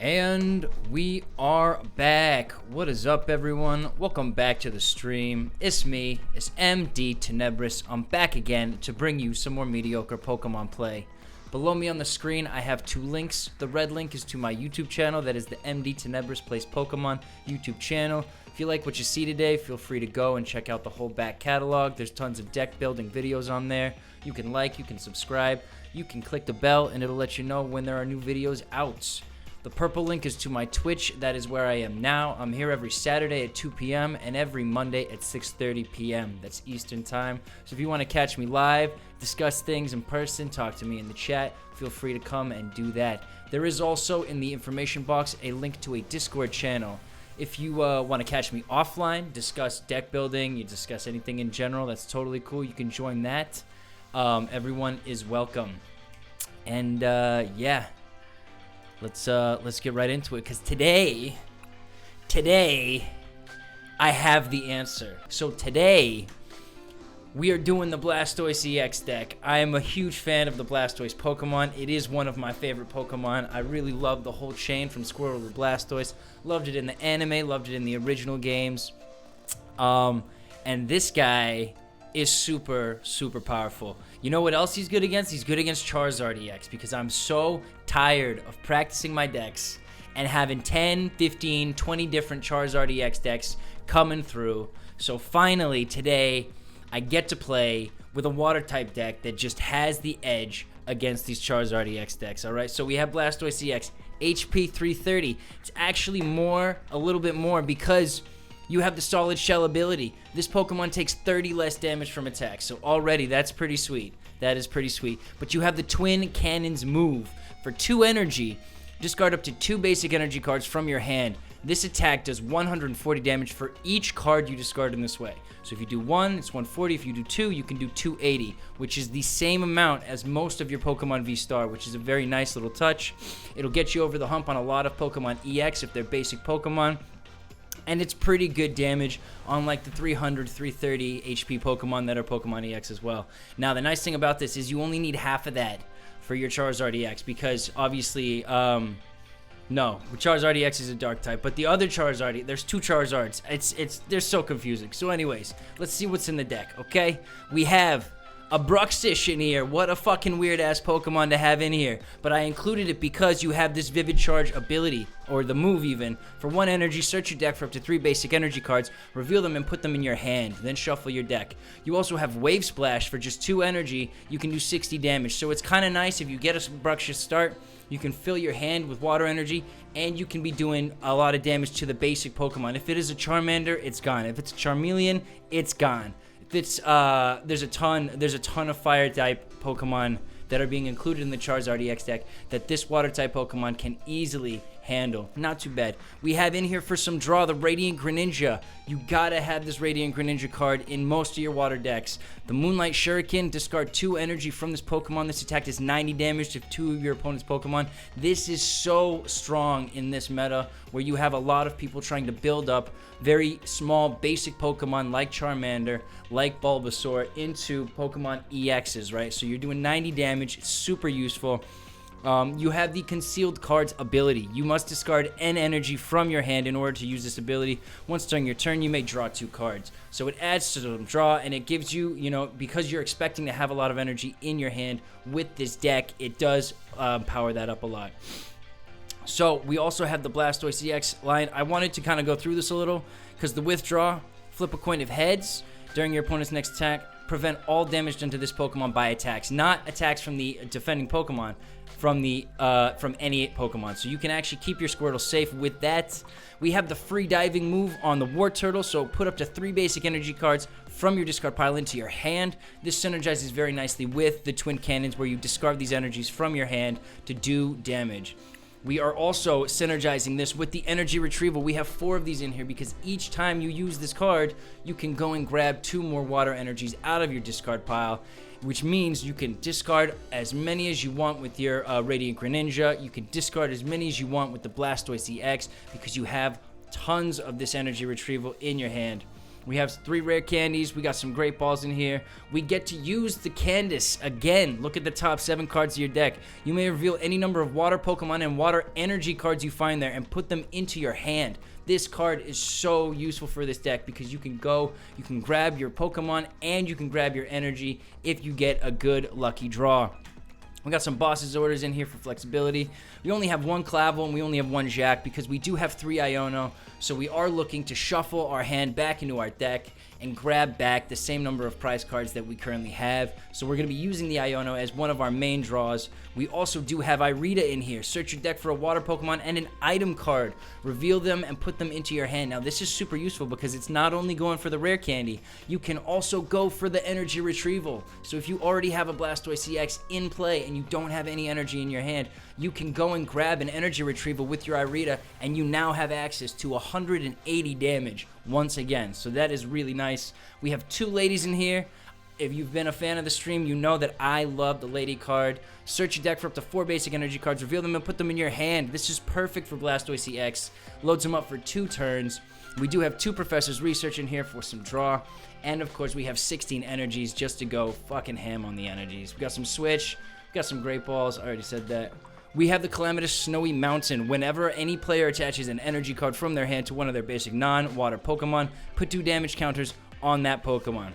And we are back. What is up, everyone? Welcome back to the stream. It's me, it's MDTenebris. I'm back again to bring you some more mediocre Pokemon play. Below me on the screen, I have two links. The red link is to my YouTube channel. That is the MDTenebris Plays Pokemon YouTube channel. If you like what you see today, feel free to go and check out the whole back catalog. There's tons of deck building videos on there. You can like, you can subscribe, you can click the bell, and it'll let you know when there are new videos out. The purple link is to my Twitch. That is where I am now. I'm here every Saturday at 2 p.m. and every Monday at 6:30 p.m. That's Eastern time. So if you want to catch me live, discuss things in person, talk to me in the chat, feel free to come and do that. There is also in the information box a link to a Discord channel. If you want to catch me offline, discuss deck building, you discuss anything in general, that's totally cool. You can join that. Everyone is welcome. And yeah. Let's get right into it, because today I have the answer. So today we are doing the Blastoise EX deck. I am a huge fan of the Blastoise Pokemon. It is one of my favorite Pokemon. I really love the whole chain from Squirtle to Blastoise. Loved it in the anime, loved it in the original games. And this guy is super powerful. You know what else he's good against? He's good against Charizard EX, because I'm so tired of practicing my decks and having 10, 15, 20 different Charizard EX decks coming through. So finally today I get to play with a water type deck that just has the edge against these Charizard EX decks. Alright, so we have Blastoise EX, HP 330. It's actually a little bit more, because you have the Solid Shell ability. This Pokemon takes 30 less damage from attacks, so already that's pretty sweet. That is pretty sweet. But you have the Twin Cannons move. For 2 energy, discard up to 2 basic energy cards from your hand. This attack does 140 damage for each card you discard in this way. So if you do 1, it's 140. If you do 2, you can do 280, which is the same amount as most of your Pokemon V Star, which is a very nice little touch. It'll get you over the hump on a lot of Pokemon EX if they're basic Pokemon. And it's pretty good damage on like the 300, 330 HP Pokemon that are Pokemon EX as well. Now, the nice thing about this is you only need half of that for your Charizard EX, because obviously, no, Charizard EX is a dark type, but the other Charizard, there's 2 Charizards. They're so confusing. So anyways, let's see what's in the deck, okay? We have a Bruxish in here. What a fucking weird-ass Pokemon to have in here. But I included it because you have this Vivid Charge ability, or the move even. For 1 energy, search your deck for up to 3 basic energy cards, reveal them and put them in your hand, then shuffle your deck. You also have Wave Splash. For just 2 energy, you can do 60 damage. So it's kind of nice if you get a Bruxish start, you can fill your hand with water energy, and you can be doing a lot of damage to the basic Pokemon. If it is a Charmander, it's gone. If it's a Charmeleon, it's gone. There's a ton of fire type Pokemon that are being included in the Charizard EX deck that this water type Pokemon can easily handle. Not too bad. We have in here for some draw the Radiant Greninja. You gotta have this Radiant Greninja card in most of your water decks. The Moonlight Shuriken, discard 2 energy from this Pokemon. This attack does 90 damage to 2 of your opponent's Pokemon. This is so strong in this meta where you have a lot of people trying to build up very small basic Pokemon like Charmander, like Bulbasaur into Pokemon EXs, right? So you're doing 90 damage. It's super useful. You have the Concealed Cards ability. You must discard an energy from your hand in order to use this ability. Once during your turn, you may draw 2 cards. So it adds to the draw, and it gives you, because you're expecting to have a lot of energy in your hand with this deck, it does power that up a lot. So we also have the Blastoise EX line. I wanted to kind of go through this a little, because the withdraw, flip a coin of heads during your opponent's next attack, prevent all damage done to this Pokemon by attacks, not attacks from the defending Pokemon, from any Pokemon. So you can actually keep your Squirtle safe with that. We have the free diving move on the Wartortle, so put up to 3 basic energy cards from your discard pile into your hand. This synergizes very nicely with the Twin Cannons, where you discard these energies from your hand to do damage. We are also synergizing this with the Energy Retrieval. We have 4 of these in here because each time you use this card, you can go and grab 2 more water energies out of your discard pile, which means you can discard as many as you want with your Radiant Greninja. You can discard as many as you want with the Blastoise EX because you have tons of this Energy Retrieval in your hand. We have 3 rare candies. We got some great balls in here. We get to use the Candice again. Look at the top 7 cards of your deck. You may reveal any number of water Pokemon and water energy cards you find there and put them into your hand. This card is so useful for this deck because you can grab your Pokemon and you can grab your energy if you get a good lucky draw. We got some boss's orders in here for flexibility. We only have 1 Clavell and we only have 1 Jacq because we do have 3 Iono. So we are looking to shuffle our hand back into our deck and grab back the same number of prize cards that we currently have. So we're going to be using the Iono as one of our main draws. We also do have Irida in here. Search your deck for a water Pokemon and an item card. Reveal them and put them into your hand. Now this is super useful because it's not only going for the rare candy, you can also go for the energy retrieval. So if you already have a Blastoise EX in play and you don't have any energy in your hand, you can go and grab an energy retrieval with your Irida and you now have access to 180 damage once again. So that is really nice. We have 2 ladies in here. If you've been a fan of the stream, you know that I love the lady card. Search your deck for up to 4 basic energy cards. Reveal them and put them in your hand. This is perfect for Blastoise EX. Loads them up for 2 turns. We do have 2 Professor's Research in here for some draw. And of course, we have 16 energies just to go fucking ham on the energies. We got some Switch. We got some Great Balls. I already said that. We have the Calamitous Snowy Mountain. Whenever any player attaches an energy card from their hand to one of their basic non-water Pokemon, put 2 damage counters on that Pokemon.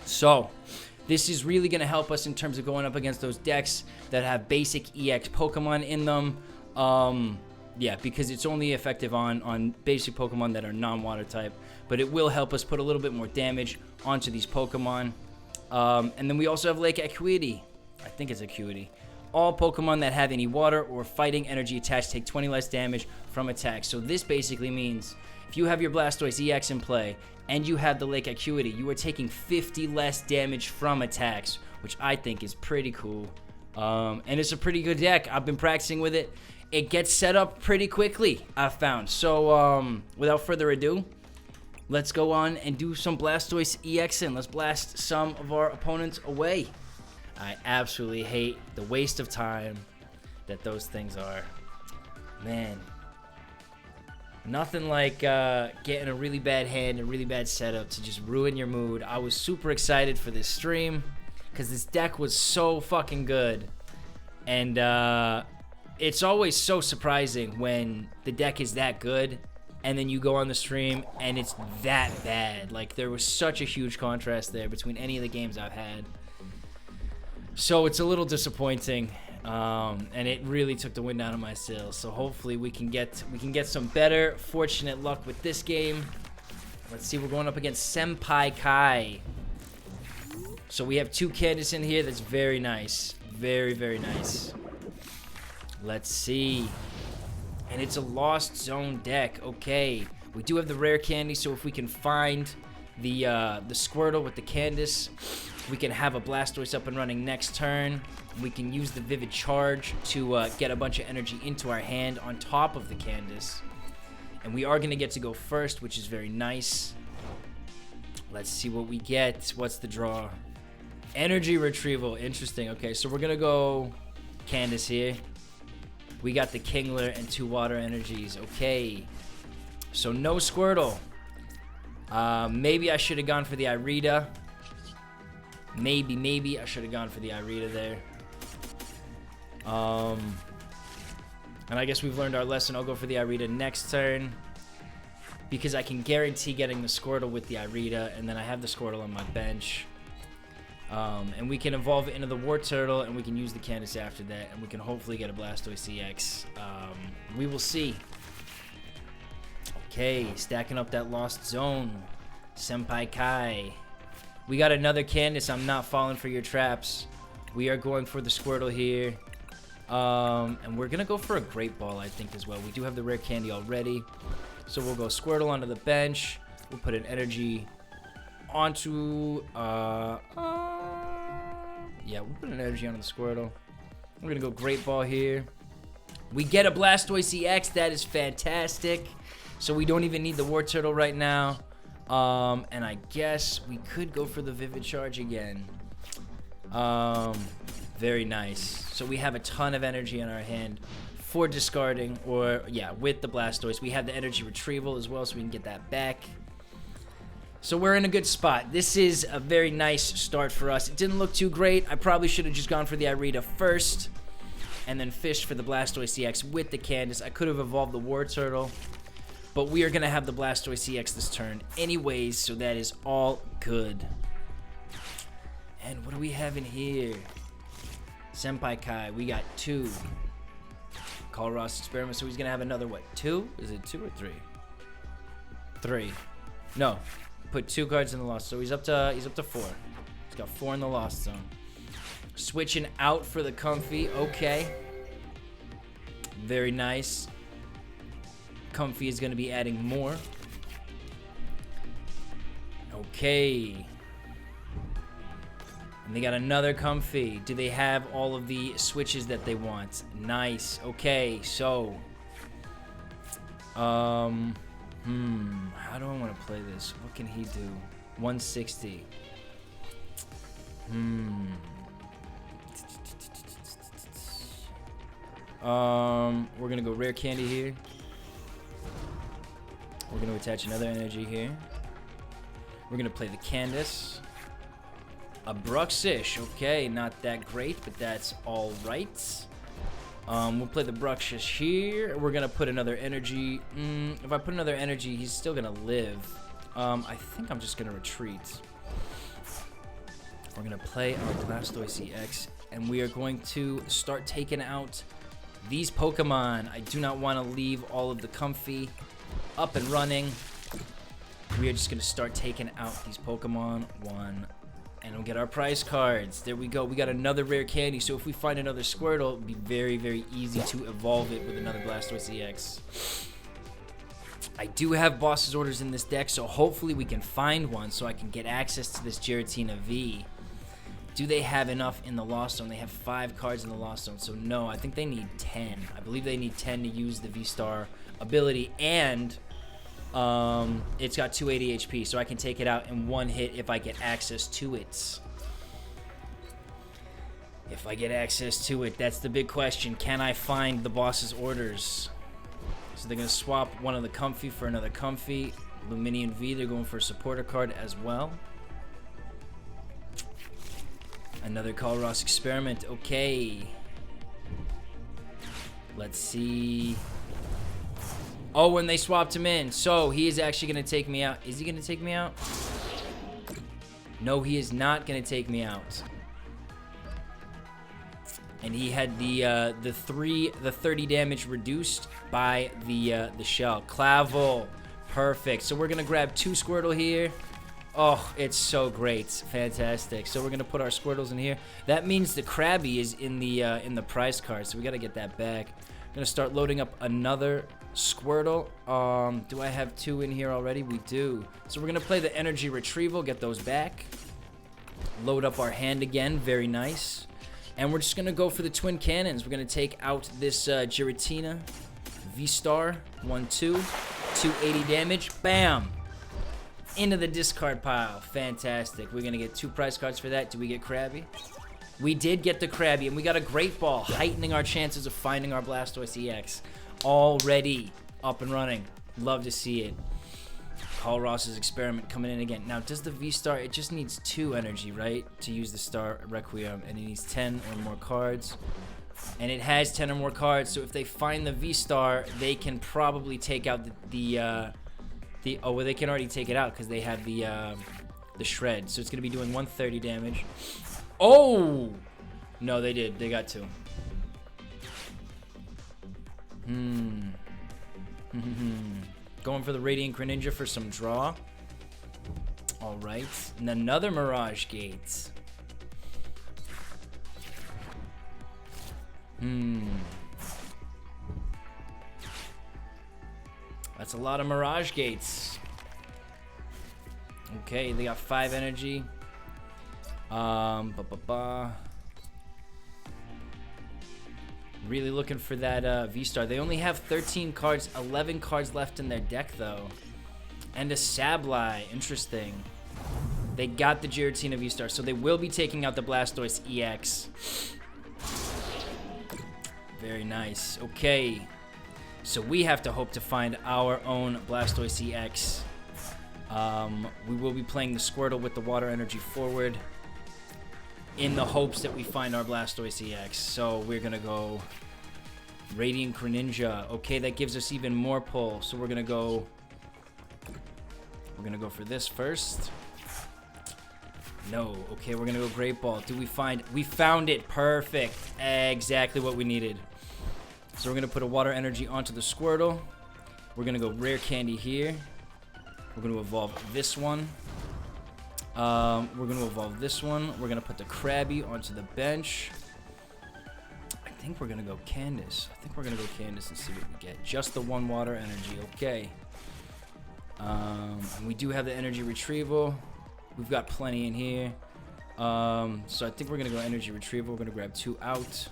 So, this is really going to help us in terms of going up against those decks that have basic EX Pokemon in them. Yeah, because it's only effective on basic Pokemon that are non-water type. But it will help us put a little bit more damage onto these Pokemon. And then we also have Lake Acuity. I think it's Acuity. All Pokemon that have any water or fighting energy attached take 20 less damage from attacks. So this basically means if you have your Blastoise EX in play and you have the Lake Acuity, you are taking 50 less damage from attacks, which I think is pretty cool. And it's a pretty good deck. I've been practicing with it. It gets set up pretty quickly, I've found. So without further ado, let's go on and do some Blastoise EX and let's blast some of our opponents away. I absolutely hate the waste of time that those things are. Man. Nothing like getting a really bad hand and really bad setup to just ruin your mood. I was super excited for this stream because this deck was so fucking good. And it's always so surprising when the deck is that good and then you go on the stream and it's that bad. Like, there was such a huge contrast there between any of the games I've had. So it's a little disappointing, and it really took the wind out of my sails. So hopefully we can get some better fortunate luck with this game. Let's see, we're going up against Senpai Kai. So we have 2 Candice in here. That's very nice, very, very nice. Let's see, and it's a Lost Zone deck. Okay, we do have the rare candy, so if we can find the Squirtle with the Candice, we can have a Blastoise up and running next turn. We can use the Vivid Charge to get a bunch of energy into our hand on top of the Candice. And we are going to get to go first, which is very nice. Let's see what we get. What's the draw? Energy Retrieval. Interesting. Okay, so we're going to go Candice here. We got the Kingler and 2 water energies. Okay. So no Squirtle. Maybe I should have gone for the Irida. Maybe I should have gone for the Irida there. And I guess we've learned our lesson. I'll go for the Irida next turn because I can guarantee getting the Squirtle with the Irida, and then I have the Squirtle on my bench. And we can evolve it into the Wartortle, and we can use the Candice after that, and we can hopefully get a Blastoise EX. We will see. Okay, stacking up that Lost Zone. Senpai Kai. We got another Candice. I'm not falling for your traps. We are going for the Squirtle here. And we're going to go for a Great Ball, I think, as well. We do have the rare candy already. So we'll go Squirtle onto the bench. We'll put an energy onto... yeah, we'll put an energy onto the Squirtle. We're going to go Great Ball here. We get a Blastoise EX. That is fantastic. So we don't even need the Wartortle right now. And I guess we could go for the Vivid Charge again. Very nice. So we have a ton of energy in our hand for discarding, or yeah, with the Blastoise. We have the Energy Retrieval as well, so we can get that back. So we're in a good spot. This is a very nice start for us. It didn't look too great. I probably should have just gone for the Irida first and then fished for the Blastoise EX with the Candice. I could have evolved the Wartortle, but we are going to have the Blastoise EX this turn anyways, so that is all good. And what do we have in here? Senpai Kai, we got 2. Colruyt Experiment, so he's going to have another, what, 2? Is it 2 or 3? 3. No. Put 2 cards in the lost, so he's up to 4. He's got 4 in the lost zone. Switching out for the Comfy. Okay. Very nice. Comfy is going to be adding more. Okay. And they got another Comfy. Do they have all of the switches that they want? Nice. Okay, so how do I want to play this? What can he do? 160. We're gonna go Rare Candy here. We're gonna attach another energy here. We're gonna play the Candice. A Bruxish. Okay, not that great, but that's all right. We'll play the Bruxish here. We're gonna put another energy. If I put another energy, he's still gonna live. I think I'm just gonna retreat. We're gonna play our Blastoise EX, and we are going to start taking out these Pokemon. I do not want to leave all of the Comfy up and running. We are just gonna start taking out these Pokemon one. And we'll get our prize cards. There we go. We got another Rare Candy. So if we find another Squirtle, it'll be very, very easy to evolve it with another Blastoise EX. I do have boss's orders in this deck, so hopefully we can find one so I can get access to this Giratina V. Do they have enough in the Lost Zone? They have 5 cards in the Lost Zone, so no. I think they need 10. I believe they need 10 to use the V-Star ability, and it's got 280 HP, so I can take it out in one hit if I get access to it. If I get access to it, that's the big question. Can I find the boss's orders? So they're going to swap one of the Comfy for another Comfy. Lumineon V, they're going for a supporter card as well. Another Colruyt Experiment. Okay. Let's see. Oh, and they swapped him in. So he is actually going to take me out. Is he going to take me out? No, he is not going to take me out. And he had the 30 damage reduced by the shell. Clavell. Perfect. So we're going to grab 2 Squirtle here. Oh, it's so great. Fantastic. So we're going to put our Squirtles in here. That means the Krabby is in the prize card, so we got to get that back. I'm going to start loading up another Squirtle. Do I have 2 in here already? We do. So we're going to play the Energy Retrieval, get those back. Load up our hand again. Very nice. And we're just going to go for the Twin Cannons. We're going to take out this Giratina VStar. 1-2. 280 damage. Bam! Into the discard pile. Fantastic. We're going to get 2 prize cards for that. Do we get Krabby? We did get the Krabby, and we got a Great Ball, heightening our chances of finding our Blastoise EX. Already up and running. Love to see it. Colruyt's Experiment coming in again. Now, does the V-Star, it just needs 2 energy, right? To use the Star Requiem, and it needs 10 or more cards. And it has 10 or more cards, so if they find the V-Star, they can probably take out oh, well, they can already take it out because they have the Shred. So it's going to be doing 130 damage. Oh! No, they did. They got 2. Going for the Radiant Greninja for some draw. Alright. And another Mirage Gate. That's a lot of Mirage Gates. Okay, they got 5 energy. Really looking for that V-Star. They only have 13 cards, 11 cards left in their deck, though. And a Sableye. Interesting. They got the Giratina V-Star, so they will be taking out the Blastoise EX. Very nice. Okay. So we have to hope to find our own Blastoise EX. We will be playing the Squirtle with the Water Energy forward in the hopes that we find our Blastoise EX. So we're going to go Radiant Greninja. Okay, that gives us even more pull. So we're going to go for this first. No. Okay, we're going to go Great Ball. We found it. Perfect. Exactly what we needed. So we're going to put a Water Energy onto the Squirtle. We're going to go Rare Candy here. We're going to evolve this one. We're going to evolve this one. We're going to put the Krabby onto the bench. I think we're going to go Candice. And see what we get. Just the one Water Energy. Okay. And we do have the Energy Retrieval. We've got plenty in here. So I think we're going to go Energy Retrieval. We're going to grab 2 out.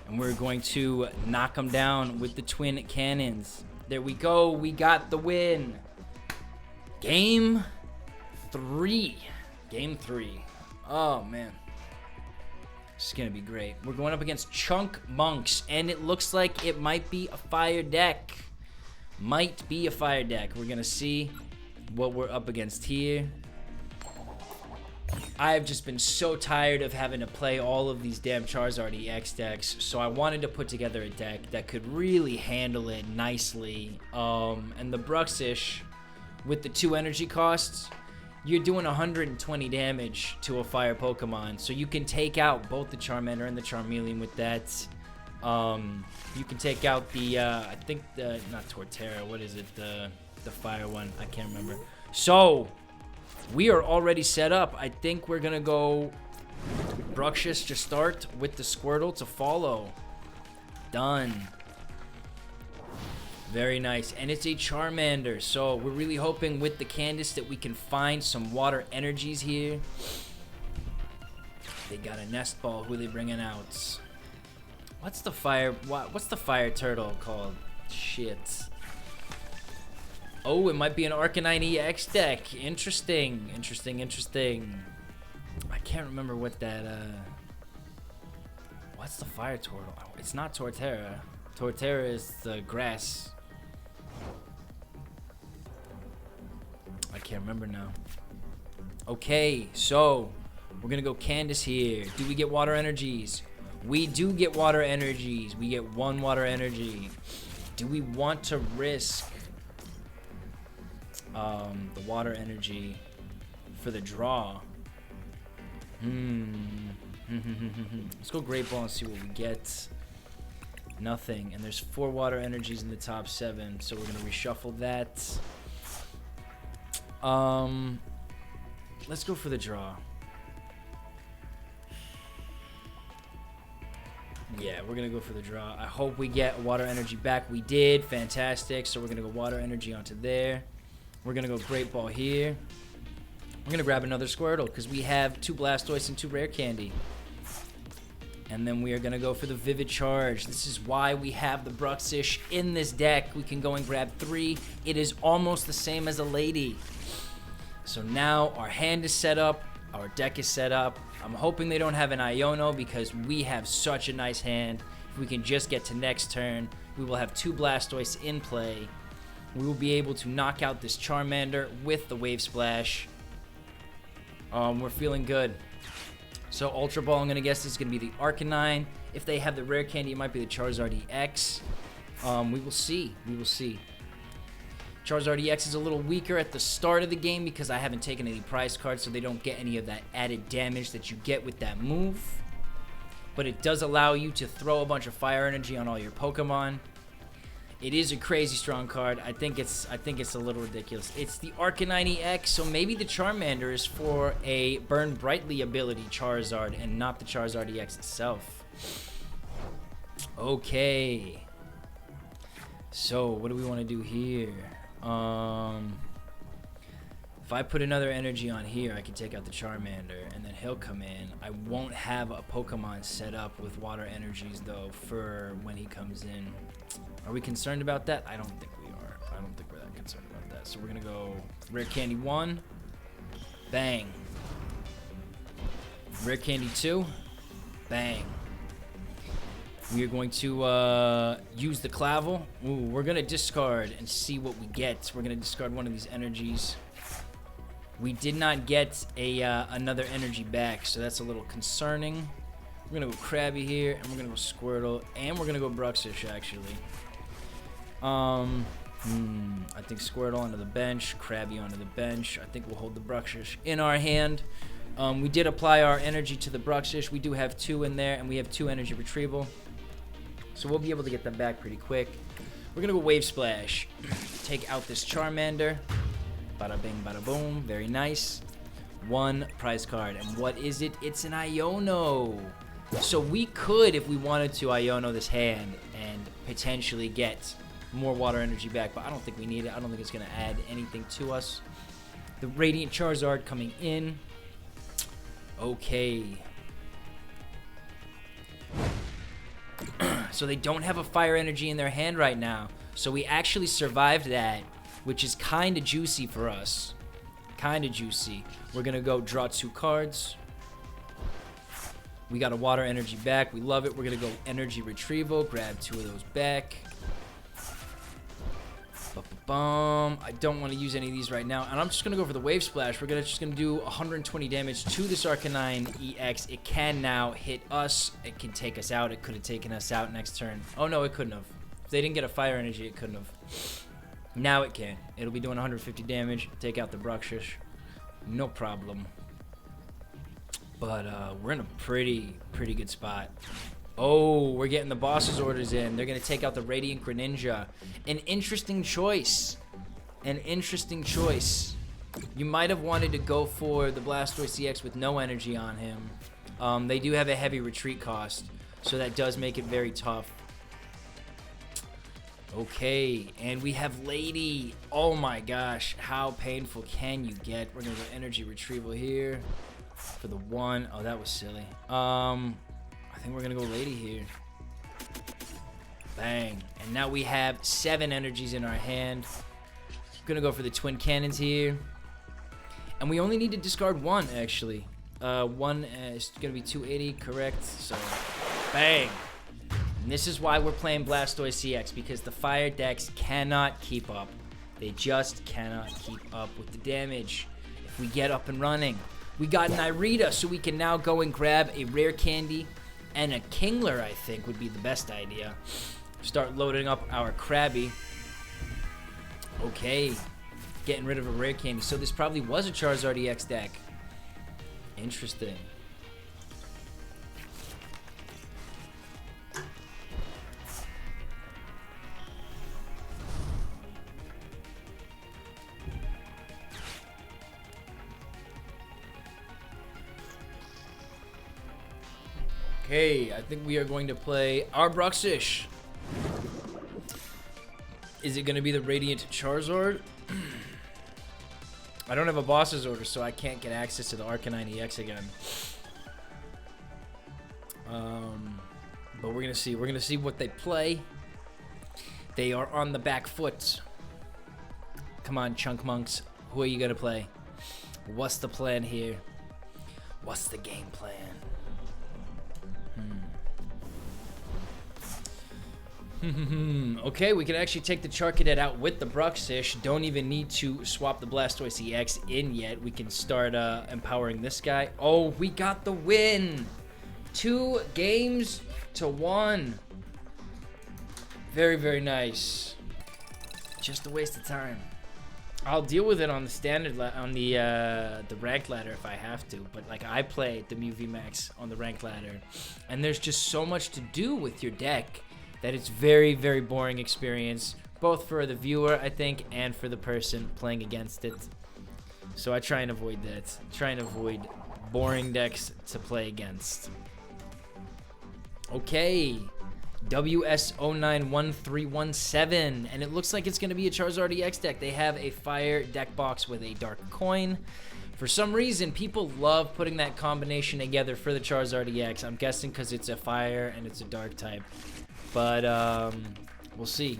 And we're going to knock them down with the twin cannons. There we go. We got the win. Game 3. Oh, man. This is going to be great. We're going up against Chunk Monks. And it looks like it might be a fire deck. We're going to see what we're up against here. I've just been so tired of having to play all of these damn Charizard EX decks, so I wanted to put together a deck that could really handle it nicely. And the Bruxish, with the 2 energy costs, you're doing 120 damage to a fire Pokemon, so you can take out both the Charmander and the Charmeleon with that. You can take out the, I think the, not Torterra, what is it, the fire one, I can't remember. So, we are already set up. I think we're going to go Bruxish to start with the Squirtle to follow. Done. Very nice. And it's a Charmander. So we're really hoping with the Candice that we can find some water energies here. They got a Nest Ball. Who are they bringing out? What's the fire turtle called? Shit. Oh, it might be an Arcanine EX deck. Interesting. I can't remember what that, what's the fire turtle? Oh, it's not Torterra. Torterra is the grass. I can't remember now. Okay, so we're going to go Candice here. Do we get water energies? We do get water energies. We get 1 water energy. Do we want to risk the water energy for the draw? Let's go Great Ball and see what we get. Nothing. And there's 4 water energies in the top 7, so we're gonna reshuffle that. Let's go for the draw. Yeah, we're gonna go for the draw. I hope we get water energy back. We did. Fantastic. So we're gonna go water energy onto there. We're going to go Great Ball here. We're going to grab another Squirtle because we have 2 Blastoise and 2 Rare Candy. And then we are going to go for the Vivid Charge. This is why we have the Bruxish in this deck. We can go and grab 3. It is almost the same as a Lady. So now our hand is set up. Our deck is set up. I'm hoping they don't have an Iono because we have such a nice hand. If we can just get to next turn, we will have 2 Blastoise in play. We will be able to knock out this Charmander with the Wave Splash. We're feeling good. So Ultra Ball, I'm going to guess this is going to be the Arcanine. If they have the Rare Candy, it might be the Charizard EX. We will see. Charizard EX is a little weaker at the start of the game because I haven't taken any prize cards, so they don't get any of that added damage that you get with that move. But it does allow you to throw a bunch of fire energy on all your Pokemon. It is a crazy strong card. I think it's a little ridiculous. It's the Arcanine EX, so maybe the Charmander is for a Burn Brightly ability Charizard and not the Charizard EX itself. Okay. So, what do we want to do here? If I put another energy on here, I can take out the Charmander, and then he'll come in. I won't have a Pokemon set up with water energies, though, for when he comes in. Are we concerned about that? I don't think we are. I don't think we're that concerned about that. So we're going to go Rare Candy 1. Bang. Rare Candy 2. Bang. We are going to use the Clavell. Ooh, we're going to discard and see what we get. We're going to discard one of these energies. We did not get a another energy back, so that's a little concerning. We're going to go Krabby here, and we're going to go Squirtle, and we're going to go Bruxish, actually. I think Squirtle onto the bench, Krabby onto the bench. I think we'll hold the Bruxish in our hand. We did apply our energy to the Bruxish. We do have 2 in there, and we have 2 energy retrieval. So we'll be able to get them back pretty quick. We're going to go Wave Splash. Take out this Charmander. Bada bing, bada boom. Very nice. 1 prize card. And what is it? It's an Iono. So we could, if we wanted to, Iono this hand and potentially get more water energy back. But I don't think we need it. I don't think it's going to add anything to us. The Radiant Charizard coming in. Okay. So they don't have a fire energy in their hand right now. So we actually survived that, which is kind of juicy for us. Kind of juicy. We're going to go draw 2 cards. We got a water energy back. We love it. We're going to go energy retrieval. Grab 2 of those back. I don't want to use any of these right now. And I'm just going to go for the Wave Splash. We're just going to do 120 damage to this Arcanine EX. It can now hit us. It can take us out. It could have taken us out next turn. Oh, no, it couldn't have. If they didn't get a fire energy, it couldn't have. Now it can. It'll be doing 150 damage. Take out the Bruxish. No problem. But we're in a pretty good spot. Oh, we're getting the boss's orders in. They're going to take out the Radiant Greninja. An interesting choice. An interesting choice. You might have wanted to go for the Blastoise EX with no energy on him. They do have a heavy retreat cost, so that does make it very tough. Okay, and we have Lady. Oh my gosh, how painful can you get? We're going to go energy retrieval here for the 1. Oh, that was silly. I think we're going to go Lady here. Bang. And now we have 7 energies in our hand. Going to go for the Twin Cannons here. And we only need to discard 1, actually. 1 is going to be 280, correct? So, bang. And this is why we're playing Blastoise EX, because the fire decks cannot keep up. They just cannot keep up with the damage. If we get up and running. We got an Irida, so we can now go and grab a Rare Candy and a Kingler, I think, would be the best idea. Start loading up our Krabby. Okay. Getting rid of a Rare Candy. So this probably was a Charizard EX deck. Interesting. Okay, I think we are going to play our Bruxish. Is it going to be the Radiant Charizard? I don't have a boss's order, so I can't get access to the Arcanine EX again. But we're going to see. We're going to see what they play. They are on the back foot. Come on, Chunk Monks. Who are you going to play? What's the plan here? What's the game plan? Okay, we can actually take the Charcadet out with the Bruxish. Don't even need to swap the Blastoise EX in yet. We can start empowering this guy. Oh, we got the win! 2 games to 1. Very, very nice. Just a waste of time. I'll deal with it on the standard, on the ranked ladder if I have to. But like, I play the MEW VMAX on the ranked ladder, and there's just so much to do with your deck that it's very, very boring experience, both for the viewer, I think, and for the person playing against it. So I try and avoid that. Try and avoid boring decks to play against. Okay. WS091317, and it looks like it's going to be a Charizard EX deck. They have a fire deck box with a dark coin. For some reason, people love putting that combination together for the Charizard EX. I'm guessing because it's a fire and it's a dark type. But we'll see.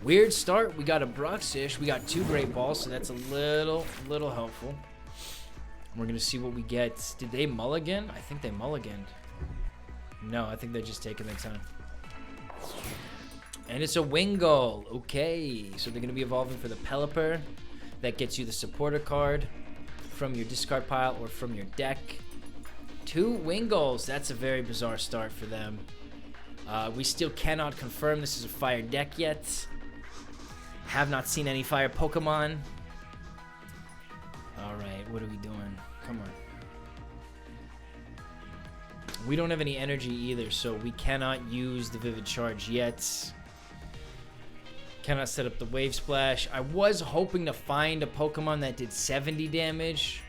Weird start. We got a Bruxish. We got 2 Great Balls, so that's a little helpful. We're going to see what we get. Did they mulligan? I think they mulliganed. No, I think they're just taking their time. And it's a Wingull. Okay, so they're going to be evolving for the Pelipper. That gets you the supporter card from your discard pile or from your deck. 2 Wingulls. That's a very bizarre start for them. We still cannot confirm this is a fire deck yet. Have not seen any fire Pokemon. Alright, what are we doing? Come on. We don't have any energy either, so we cannot use the Vivid Charge yet. Cannot set up the Wave Splash. I was hoping to find a Pokemon that did 70 damage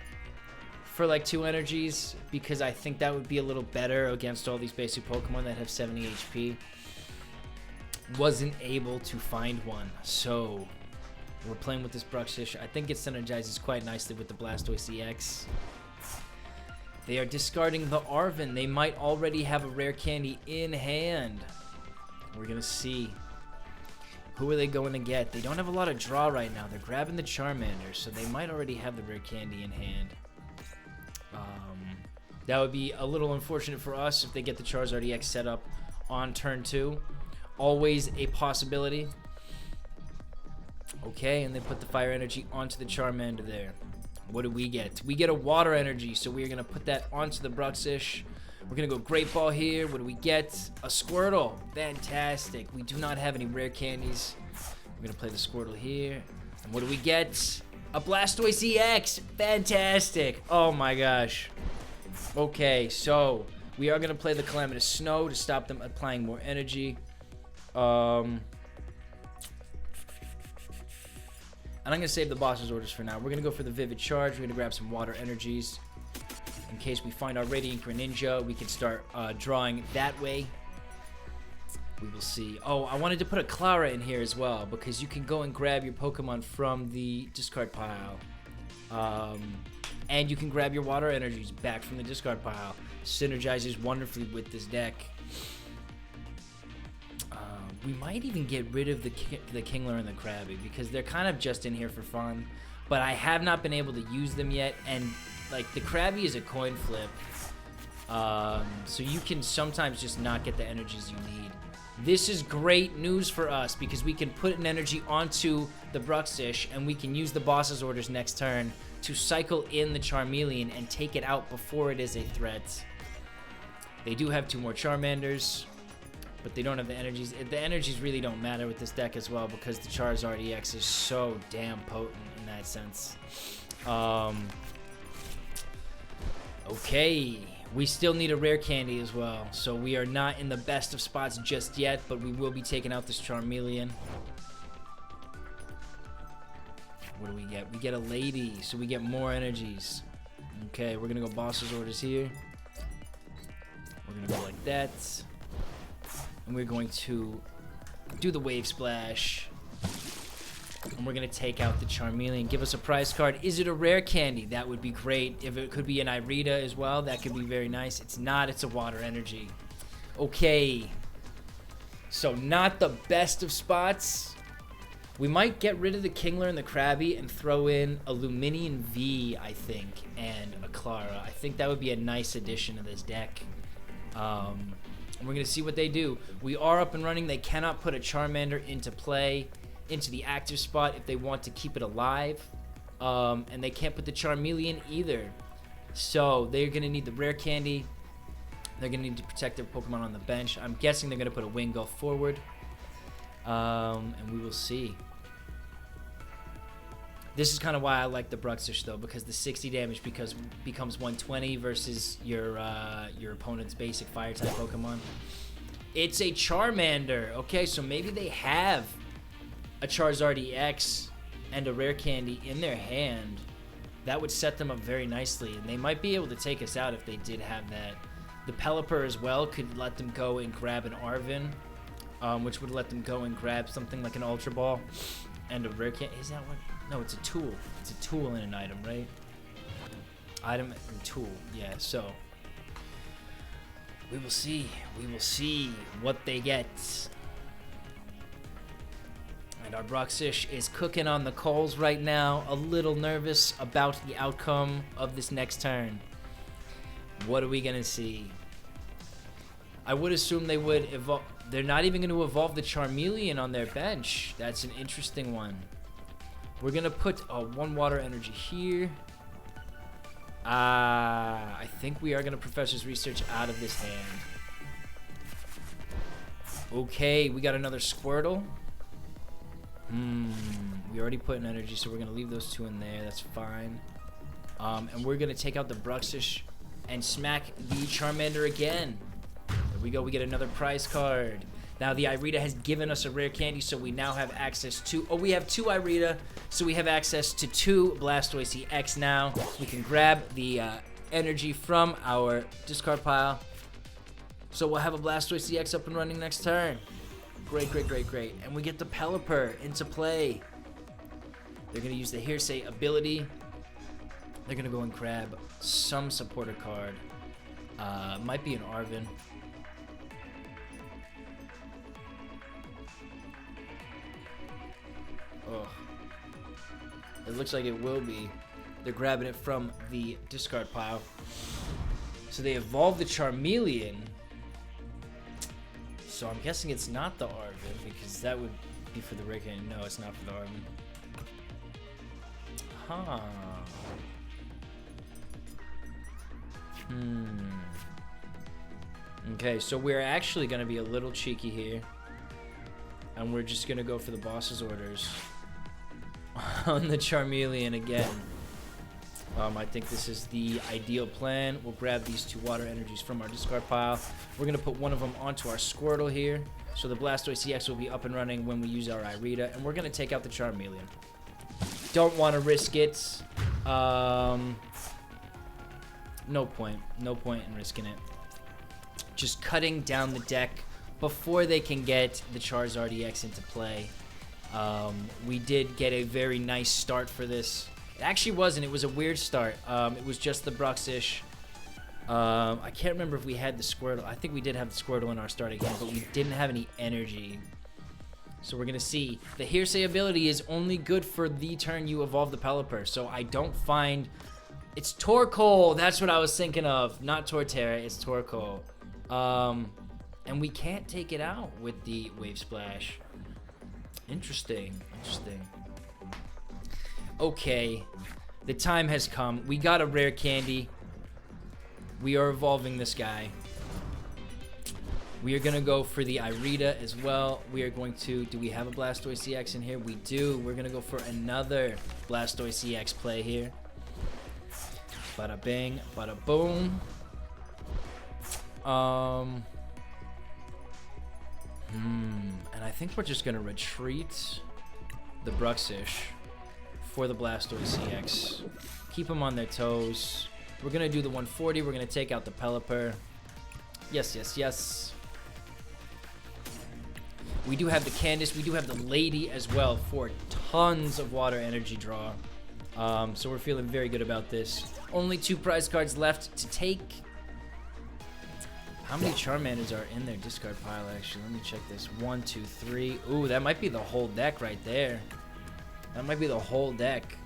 for like 2 energies, because I think that would be a little better against all these basic Pokemon that have 70 HP. Wasn't able to find one, so we're playing with this Bruxish. I think it synergizes quite nicely with the Blastoise EX. They are discarding the Arven. They might already have a Rare Candy in hand. We're going to see. Who are they going to get? They don't have a lot of draw right now. They're grabbing the Charmander, so they might already have the Rare Candy in hand. That would be a little unfortunate for us if they get the Charizard EX set up on turn 2. Always a possibility. Okay, and they put the Fire Energy onto the Charmander there. What do we get? We get a Water Energy, so we're going to put that onto the Bruxish. We're going to go Great Ball here. What do we get? A Squirtle. Fantastic. We do not have any Rare Candies. We're going to play the Squirtle here. And what do we get? A Blastoise EX. Fantastic. Oh my gosh. Okay, so we are going to play the Calamitous Snow to stop them applying more energy. And I'm going to save the boss's orders for now. We're going to go for the Vivid Charge. We're going to grab some Water Energies. In case we find our Radiant Greninja, we can start drawing that way. We will see. Oh, I wanted to put a Klara in here as well, because you can go and grab your Pokemon from the discard pile. And you can grab your Water Energies back from the discard pile. Synergizes wonderfully with this deck. We might even get rid of the Kingler and the Krabby, because they're kind of just in here for fun. But I have not been able to use them yet, and like the Krabby is a coin flip. So you can sometimes just not get the energies you need. This is great news for us, because we can put an energy onto the Bruxish, and we can use the boss's orders next turn to cycle in the Charmeleon and take it out before it is a threat. They do have 2 more Charmanders, but they don't have the energies. The energies really don't matter with this deck as well, because the Charizard EX is so damn potent in that sense. Okay, we still need a Rare Candy as well, so we are not in the best of spots just yet, but we will be taking out this Charmeleon. What do we get? We get a Lady, so we get more energies. Okay, we're going to go boss's orders here. We're going to go like that. And we're going to do the Wave Splash. And we're going to take out the Charmeleon. Give us a prize card. Is it a Rare Candy? That would be great. If it could be an Irida as well, that could be very nice. It's not. It's a Water Energy. Okay. So not the best of spots. We might get rid of the Kingler and the Krabby and throw in a Lumineon V, I think, and a Klara. I think that would be a nice addition to this deck. And we're going to see what they do. We are up and running. They cannot put a Charmander into play, into the active spot if they want to keep it alive. And they can't put the Charmeleon either. So they're going to need the Rare Candy. They're going to need to protect their Pokemon on the bench. I'm guessing they're going to put a Wingull forward. And we will see. This is kind of why I like the Bruxish, though, because the 60 damage becomes 120 versus your opponent's basic Fire-type Pokemon. It's a Charmander. Okay, so maybe they have a Charizard EX and a Rare Candy in their hand. That would set them up very nicely, and they might be able to take us out if they did have that. The Pelipper as well could let them go and grab an Arven, which would let them go and grab something like an Ultra Ball and a Rare Candy. Is that what? No, it's a tool. It's a tool and an item, right? Item and tool. Yeah, so we will see. We will see what they get. And our Bruxish is cooking on the coals right now. A little nervous about the outcome of this next turn. What are we going to see? I would assume they would evolve. They're not even going to evolve the Charmeleon on their bench. That's an interesting one. We're going to put one water energy here. I think we are going to Professor's Research out of this hand. Okay, we got another Squirtle. We already put an energy, so we're going to leave those two in there. That's fine. And we're going to take out the Bruxish and smack the Charmander again. There we go. We get another prize card. Now, the Irida has given us a rare candy, so we now have access to... Oh, we have 2 Irida, so we have access to 2 Blastoise EX now. We can grab the energy from our discard pile. So we'll have a Blastoise EX up and running next turn. Great, great, great, great. And we get the Pelipper into play. They're going to use the Hearsay ability. They're going to go and grab some supporter card. Might be an Arven. Oh. It looks like it will be. They're grabbing it from the discard pile. So they evolved the Charmeleon. So I'm guessing it's not the Arven, because that would be for the Rare Candy. No, it's not for the Arven. Huh. Okay, so we're actually going to be a little cheeky here. And we're just going to go for the boss's orders on the Charmeleon again. I think this is the ideal plan. We'll grab these 2 water energies from our discard pile. We're going to put one of them onto our Squirtle here. So the Blastoise EX will be up and running when we use our Irida. And we're going to take out the Charmeleon. Don't want to risk it. No point. No point in risking it. Just cutting down the deck before they can get the Charizard EX into play. We did get a very nice start for this. It actually wasn't. It was a weird start. It was just the Bruxish. I can't remember if we had the Squirtle. I think we did have the Squirtle in our starting hand, but we didn't have any energy. So we're going to see. The Hearsay ability is only good for the turn you evolve the Pelipper. So I don't find... It's Torkoal. That's what I was thinking of. Not Torterra. It's Torkoal. And we can't take it out with the Wave Splash. Interesting. Interesting. Okay. The time has come. We got a rare candy. We are evolving this guy. We are going to go for the Irida as well. We are going to... Do we have a Blastoise EX in here? We do. We're going to go for another Blastoise EX play here. Bada bing, bada boom. And I think we're just going to retreat the Bruxish for the Blastoise EX. Keep them on their toes. We're going to do the 140. We're going to take out the Pelipper. Yes, yes, yes. We do have the Candice. We do have the Lady as well for tons of water energy draw. So we're feeling very good about this. Only 2 prize cards left to take. How many Charmanders are in their discard pile, actually? Let me check this. 1, 2, 3. Ooh, that might be the whole deck right there. That might be the whole deck.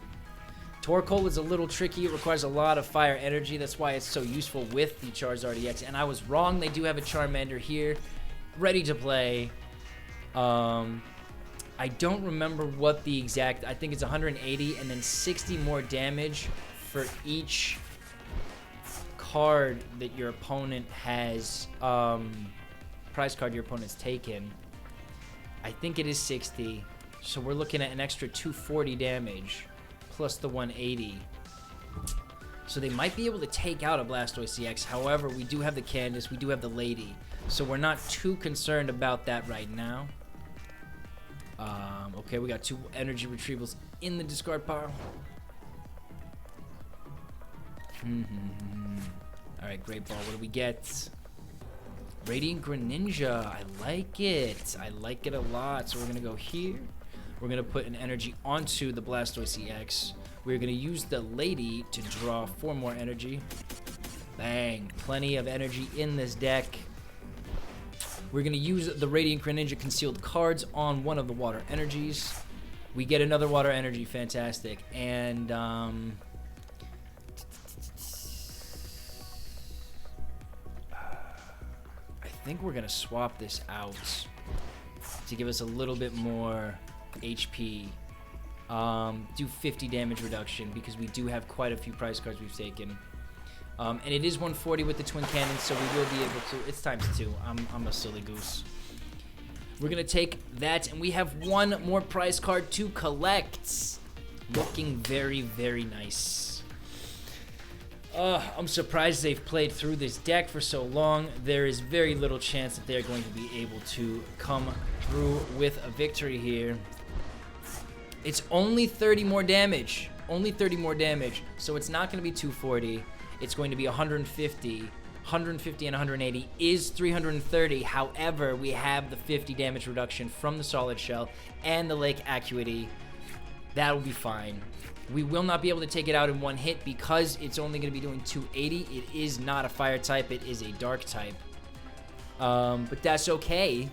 Torkoal is a little tricky. It requires a lot of fire energy. That's why it's so useful with the Charizard EX. And I was wrong. They do have a Charmander here ready to play. I don't remember what the exact... I think it's 180 and then 60 more damage for each card that your opponent has... prize card your opponent's taken. I think it is 60. So we're looking at an extra 240 damage plus the 180. So they might be able to take out a Blastoise EX. However, we do have the Candice. We do have the Lady. So we're not too concerned about that right now. Okay, we got 2 energy retrievals in the discard pile. Alright, great ball. What do we get? Radiant Greninja. I like it. I like it a lot. So we're going to go here. We're going to put an energy onto the Blastoise EX. We're going to use the Lady to draw 4 more energy. Bang. Plenty of energy in this deck. We're going to use the Radiant Greninja concealed cards on one of the water energies. We get another water energy. Fantastic. And, I think we're gonna swap this out to give us a little bit more HP. Do 50 damage reduction because we do have quite a few prize cards we've taken. And it is 140 with the twin cannons, so we will be able to. It's times 2. I'm a silly goose. We're gonna take that, and we have one more prize card to collect. Looking very, very nice. I'm surprised they've played through this deck for so long. There is very little chance that they're going to be able to come through with a victory here. It's only 30 more damage. Only 30 more damage. So it's not going to be 240. It's going to be 150. 150 and 180 is 330. However, we have the 50 damage reduction from the Solid Shell and the Lake Acuity. That'll be fine. We will not be able to take it out in one hit because it's only going to be doing 280. It is not a fire type. It is a dark type. But that's okay.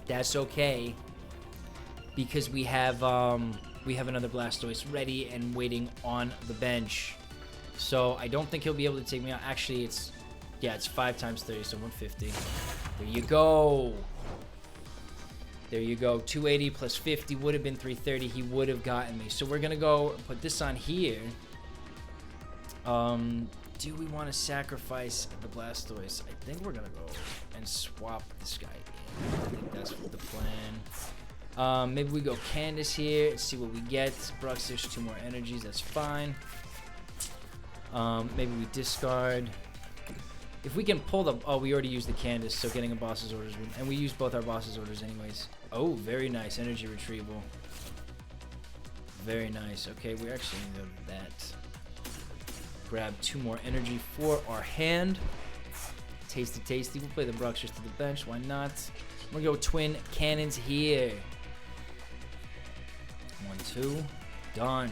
That's okay. Because we have another Blastoise ready and waiting on the bench. So I don't think he'll be able to take me out. Actually, it's 5 times 30, so 150. There you go. There you go. 280 plus 50 would have been 330. He would have gotten me. So we're going to go put this on here. Do we want to sacrifice the Blastoise? I think we're going to go and swap this guy in. I think that's the plan. Maybe we go Candice here and see what we get. Bruxish, 2 more energies. That's fine. Maybe we discard. If we can pull the... Oh, we already used the Candice, so getting a boss's orders. And we used both our boss's orders anyways. Oh, very nice. Energy Retrieval. Very nice. Okay, we're actually going to go to that. Grab 2 more energy for our hand. Tasty, tasty. We'll play the Bruxish to the bench. Why not? We're going to go twin cannons here. 1, 2. Done.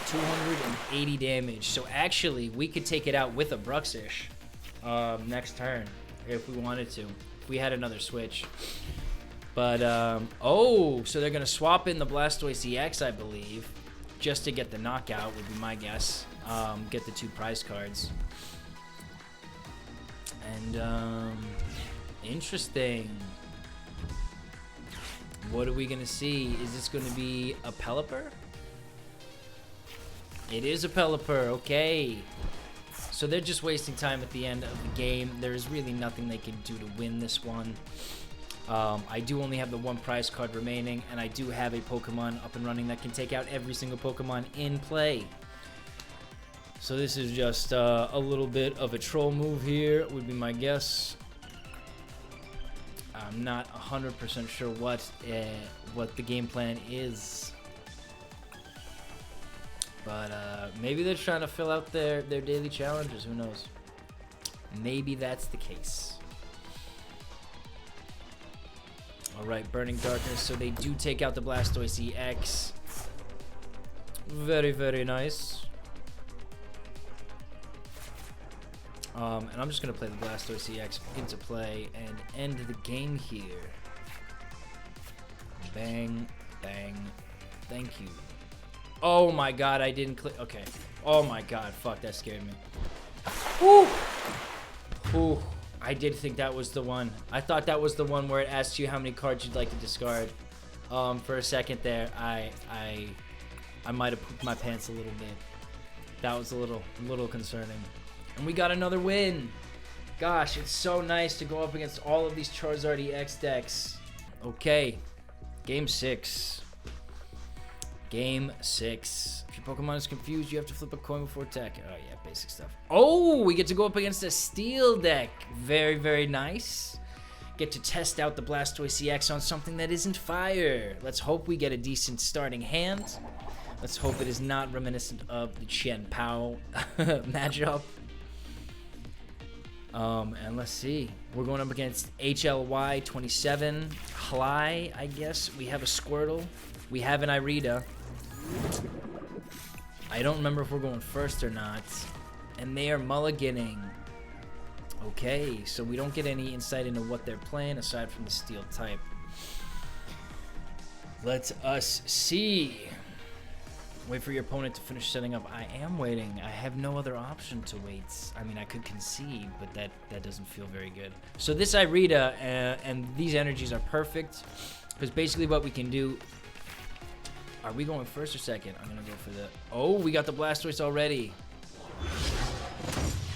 280 damage. So actually, we could take it out with a Bruxish next turn if we wanted to. If we had another switch. But, oh, so they're going to swap in the Blastoise EX, I believe, just to get the knockout would be my guess. Get the 2 prize cards. And, interesting. What are we going to see? Is this going to be a Pelipper? It is a Pelipper, okay. So they're just wasting time at the end of the game. There's really nothing they can do to win this one. I do only have the 1 prize card remaining, and I do have a Pokemon up and running that can take out every single Pokemon in play. So this is just a little bit of a troll move here, would be my guess. I'm not 100% sure what the game plan is. But maybe they're trying to fill out their daily challenges. Who knows? Maybe that's the case. Alright, Burning Darkness. So they do take out the Blastoise EX. Very, very nice. And I'm just going to play the Blastoise EX into play and end the game here. Bang, bang. Thank you. Oh my god, I didn't click. Okay. Oh my god, fuck, that scared me. Woo! Ooh, I did think that was the one. I thought that was the one where it asked you how many cards you'd like to discard. For a second there, I might have pooped my pants a little bit. That was a little concerning. And we got another win. Gosh, it's so nice to go up against all of these Charizard EX decks. Okay, game 6. Game 6. If your Pokemon is confused, you have to flip a coin before attack. Oh yeah, basic stuff. Oh, we get to go up against a Steel deck. Very, very nice. Get to test out the Blastoise EX on something that isn't fire. Let's hope we get a decent starting hand. Let's hope it is not reminiscent of the Chen Pao matchup. And let's see. We're going up against HLY 27. Hly, I guess. We have a Squirtle. We have an Irida. I don't remember if we're going first or not. And they are mulliganing. Okay, so we don't get any insight into what they're playing aside from the Steel type. Let us see. Wait for your opponent to finish setting up. I am waiting. I have no other option to wait. I mean, I could concede, but that doesn't feel very good. So this Irida and these energies are perfect, because basically what we can do... Are we going first or second? I'm going to go for the... Oh, we got the Blastoise already.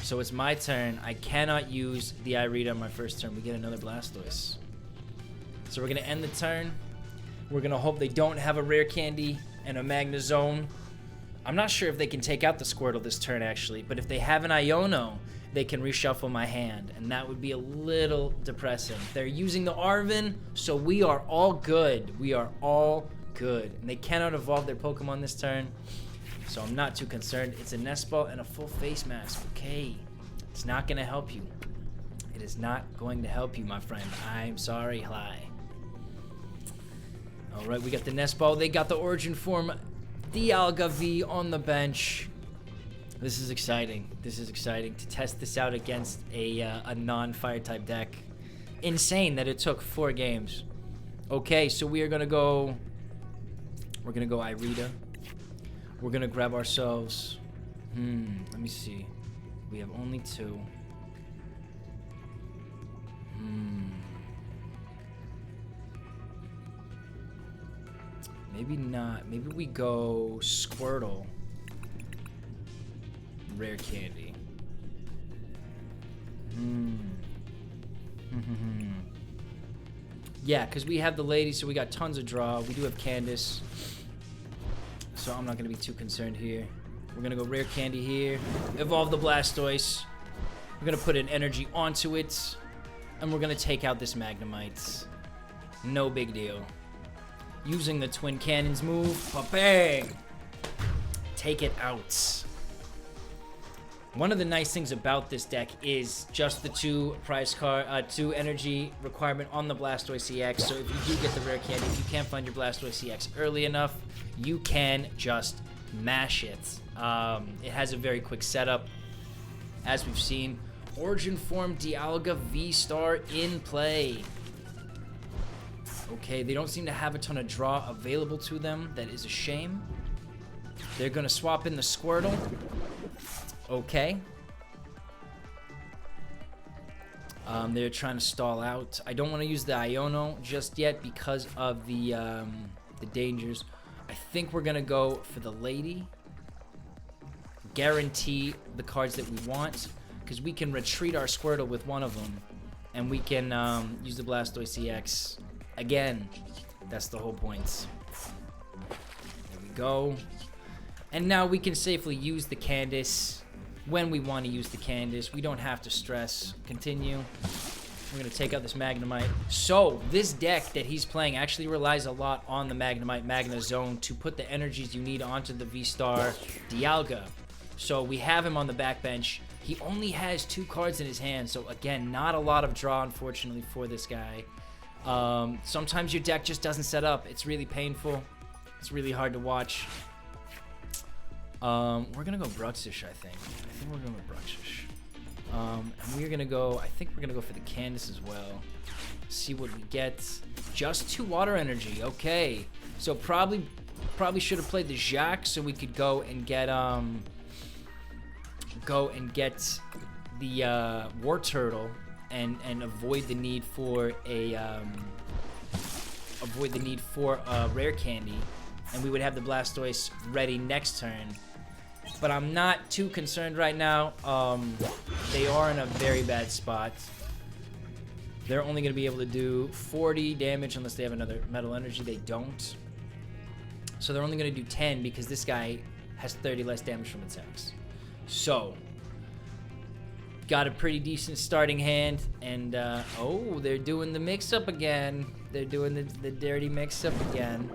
So it's my turn. I cannot use the Irida on my first turn. We get another Blastoise. So we're going to end the turn. We're going to hope they don't have a Rare Candy and a Magnezone. I'm not sure if they can take out the Squirtle this turn, actually. But if they have an Iono, they can reshuffle my hand. And that would be a little depressing. They're using the Arven, so we are all good. We are all good. And they cannot evolve their Pokemon this turn. So I'm not too concerned. It's a Nest Ball and a full face mask. Okay. It's not going to help you. It is not going to help you, my friend. I'm sorry, Hly. Alright, we got the Nest Ball. They got the Origin Form Dialga V on the bench. This is exciting. This is exciting to test this out against a non-fire type deck. Insane that it took 4 games. Okay, so we are going to go... We're going to go Irida. We're going to grab ourselves... let me see. We have only 2. Maybe not. Maybe we go Squirtle. Rare Candy. Yeah, because we have the lady, so we got tons of draw. We do have Candice. So I'm not going to be too concerned here. We're going to go Rare Candy here. Evolve the Blastoise. We're going to put an energy onto it. And we're going to take out this Magnemite. No big deal. Using the Twin Cannons move. Ba-bang! Take it out. One of the nice things about this deck is just the 2 energy requirement on the Blastoise EX. So if you do get the Rare Candy, if you can't find your Blastoise EX early enough, you can just mash it. It has a very quick setup, as we've seen. Origin Form Dialga VStar in play. Okay, they don't seem to have a ton of draw available to them. That is a shame. They're going to swap in the Squirtle. Okay. They're trying to stall out. I don't want to use the Iono just yet because of the dangers. I think we're going to go for the Lady. Guarantee the cards that we want, because we can retreat our Squirtle with one of them. And we can use the Blastoise EX. Again, that's the whole point. There we go. And now we can safely use the Candice when we want to use the Candice. We don't have to stress. Continue. We're going to take out this Magnemite. So, this deck that he's playing actually relies a lot on the Magnemite Magnezone to put the energies you need onto the V-Star Dialga. So, we have him on the backbench. He only has 2 cards in his hand. So, again, not a lot of draw, unfortunately, for this guy. Sometimes your deck just doesn't set up. It's really painful. It's really hard to watch. We're gonna go Bruxish, I think. I think we're going with Bruxish. And we're gonna go, I think we're gonna go for the Candice as well. See what we get. Just 2 water energy, okay. So probably should have played the Jacq so we could go and get the Wartortle and avoid the need for a Rare Candy, and we would have the Blastoise ready next turn. But I'm not too concerned right now. They are in a very bad spot. They're only going to be able to do 40 damage unless they have another Metal Energy. They don't. So they're only going to do 10 because this guy has 30 less damage from attacks. So, got a pretty decent starting hand. And, oh, they're doing the mix-up again. They're doing the dirty mix-up again.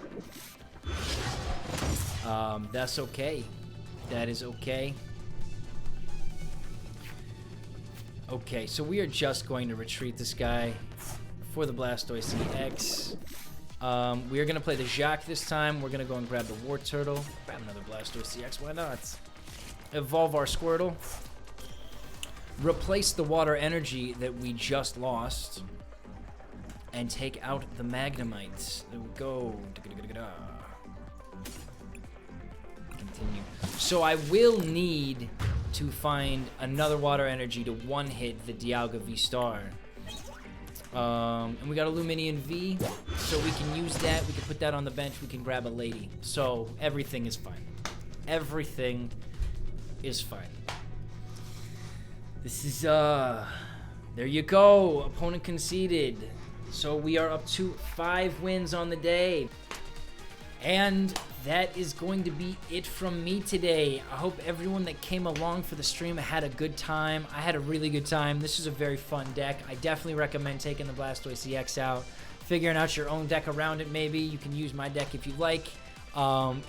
That's okay. That is okay. Okay, so we are just going to retreat this guy for the Blastoise EX. We are going to play the Jacq this time. We're going to go and grab the Wartortle. Grab another Blastoise EX, why not? Evolve our Squirtle. Replace the water energy that we just lost. And take out the Magnemite. There we go. continue. So I will need to find another water energy to one-hit the Dialga VStar. And we got a Lumineon V, so we can use that. We can put that on the bench. We can grab a Lady. So everything is fine. Everything is fine. This is, there you go. Opponent conceded. So we are up to 5 wins on the day. And that is going to be it from me today. I hope everyone that came along for the stream had a good time. I had a really good time. This is a very fun deck. I definitely recommend taking the Blastoise EX out, figuring out your own deck around it maybe. You can use my deck if you like.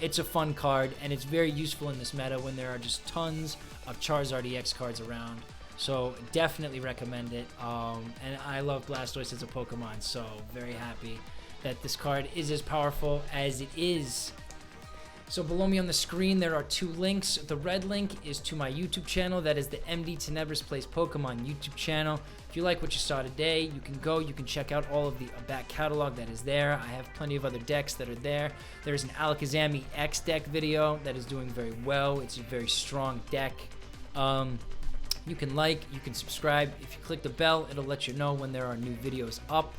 It's a fun card, and it's very useful in this meta when there are just tons of Charizard EX cards around. So definitely recommend it. And I love Blastoise as a Pokemon, so very happy that this card is as powerful as it is. So below me on the screen there are 2 links. The red link is to my YouTube channel. That is the MDTenebris Plays Pokemon YouTube channel. If you like what you saw today, you can check out all of the back catalog that is there. I have plenty of other decks that are there. There's an Alakazam EX deck video that is doing very well. It's a very strong deck. You can subscribe. If you click the bell, it'll let you know when there are new videos up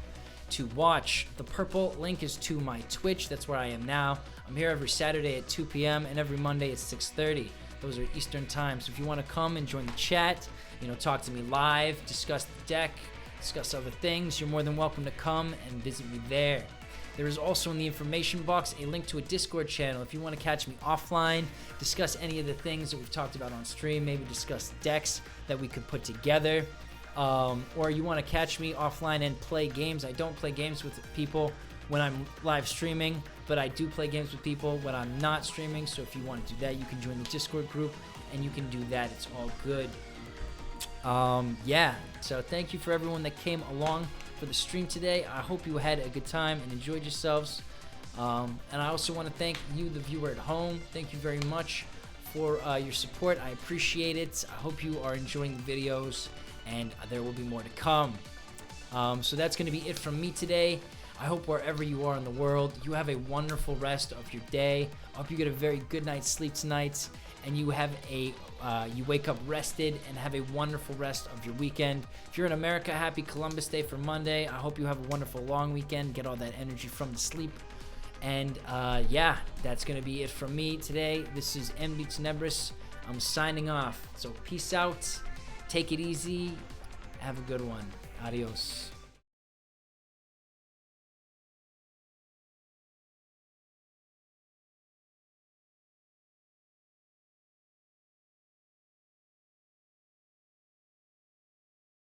to watch. The purple link is to my Twitch. That's where I am now. I'm here every Saturday at 2 p.m. and every Monday at 6:30. Those are Eastern time. So if you want to come and join the chat, talk to me live, discuss the deck, discuss other things, you're more than welcome to come and visit me there. There is also in the information box a link to a Discord channel if you want to catch me offline, discuss any of the things that we've talked about on stream, maybe discuss decks that we could put together. Or you want to catch me offline and play games. I don't play games with people when I'm live streaming, but I do play games with people when I'm not streaming. So if you want to do that, you can join the Discord group and you can do that. It's all good. Yeah, so thank you for everyone that came along for the stream today. I hope you had a good time and enjoyed yourselves. And I also want to thank you, the viewer at home. Thank you very much for your support. I appreciate it. I hope you are enjoying the videos, and there will be more to come. So that's going to be it from me today. I hope wherever you are in the world, you have a wonderful rest of your day. I hope you get a very good night's sleep tonight, and you have you wake up rested and have a wonderful rest of your weekend. If you're in America, happy Columbus Day for Monday. I hope you have a wonderful long weekend. Get all that energy from the sleep. And yeah, that's going to be it from me today. This is MDTenebris. I'm signing off. So peace out. Take it easy. Have a good one. Adios.